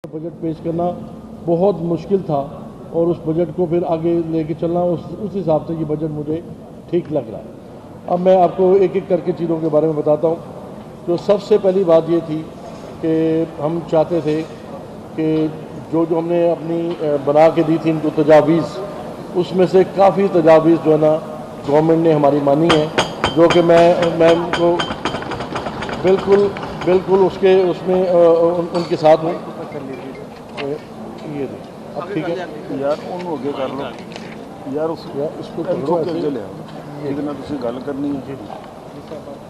Budget पेश करना बहुत मुश्किल था और उस बजट को फिर आगे लेके चलना उस हिसाब से ये बजट मुझे ठीक लग रहा है। अब मैं आपको एक एक करके चीज़ों के बारे में बताता हूँ। तो सबसे पहली बात ये थी कि हम चाहते थे कि जो जो हमने अपनी बना के दी थी इनको तजावीज़, उसमें से काफ़ी तजावीज़ जो है ना गवर्नमेंट ने हमारी मानी है, जो कि मैं उनको बिल्कुल बिल्कुल उसमें उनके साथ हूँ। ये अब ठीक है यार ਉਹਨੂੰ ਅੱਗੇ ਕਰ ਲਓ यार उस इसको ਇੱਥੋਂ ਅੱਗੇ लिया ਇਹਦੇ ਨਾਲ ਤੁਸੀਂ ਗੱਲ करनी है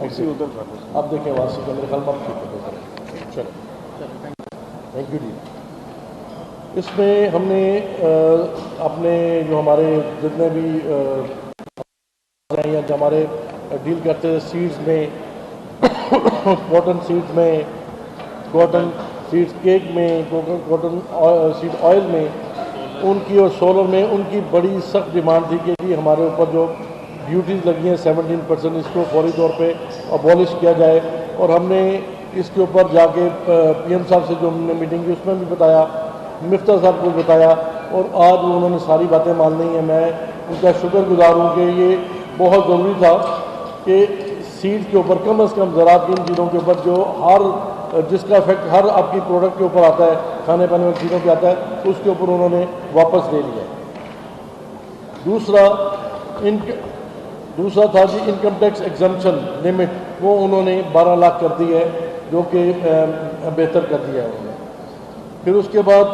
ਅਸੀਂ उधर कर लो। अब देखें वासी का मेरे ख्याल में ठीक है। चलो थैंक यू जी। इसमें हमने अपने जो हमारे जितने भी या जो हमारे डील करते हैं सीड्स में कॉटन सीड्स में, कॉटन सीड्स केक में, कॉटन सीड ऑयल में, उनकी और सोलर में उनकी बड़ी सख्त डिमांड थी कि जी हमारे ऊपर जो ड्यूटीज़ लगी हैं 17%, इसको फौरी तौर पे अबॉलिश किया जाए। और हमने इसके ऊपर जाके पीएम साहब से जो हमने मीटिंग की उसमें भी बताया, मिफ्ता साहब को बताया, और आज उन्होंने सारी बातें मान ली हैं। मैं उनका शुक्रगुजार हूँ कि ये बहुत ज़रूरी था कि सीड के ऊपर कम से कम ज़राअत इन चीज़ों के ऊपर जो जिसका इफेक्ट हर आपकी प्रोडक्ट के ऊपर आता है, खाने पाने वाली चीज़ों पे आता है, उसके ऊपर उन्होंने वापस ले लिया। दूसरा था जी इनकम टैक्स एग्जम्पशन लिमिट, वो उन्होंने 12 लाख कर दी है, जो कि बेहतर कर दिया है उन्होंने। फिर उसके बाद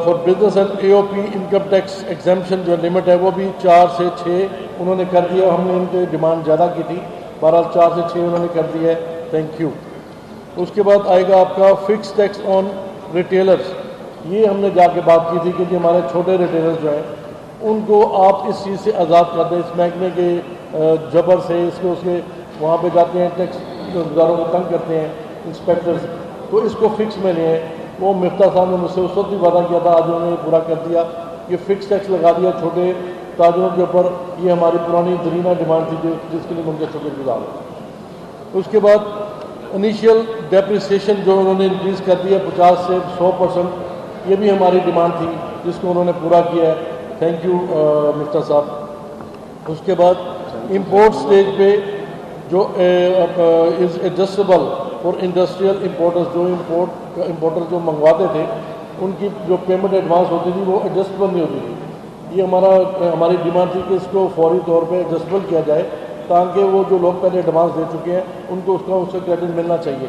for business and AOP income tax exemption जो लिमिट है वो भी 4 से 6 उन्होंने कर दिया। हमने इनकी डिमांड ज़्यादा की थी, 4 से 6 उन्होंने कर दिया है। Thank you. उसके बाद आएगा आपका फिक्स टैक्स ऑन रिटेलर्स। ये हमने जाके बात की थी कि जी हमारे छोटे रिटेलर्स जो हैं उनको आप इस चीज़ से आज़ाद कर दें, इस महकमे के जबर से, इसके उसके वहाँ पे जाते हैं, टैक्स गुजारों को तंग करते हैं इंस्पेक्टर्स, तो इसको फिक्स में लें। वो मिफ्ता साहब ने मुझसे उस वक्त भी वादा किया था, आज उन्होंने पूरा कर दिया। ये फिक्स टैक्स लगा दिया छोटे ताजरों के ऊपर। ये हमारी पुरानी दरीना डिमांड थी जिसके लिए उनके शुक्रगुजार हूँ। उसके बाद इनिशियल डेप्रिसिएशन जो उन्होंने इंक्रीज़ कर दिया 50 से 100%, ये भी हमारी डिमांड थी जिसको उन्होंने पूरा किया है। थैंक यू मिफ्ता साहब। उसके बाद इंपोर्ट स्टेज पे जो is adjustable for industrial importers, जो इंपोर्टर जो मंगवाते थे उनकी जो पेमेंट एडवांस होती थी वो एडजस्टेबल नहीं होती थी। ये हमारी डिमांड थी कि इसको फौरी तौर पे एडजस्टेबल किया जाए, ताकि वो जो लोग पहले एडवांस दे चुके हैं उनको उससे क्रेडिट मिलना चाहिए।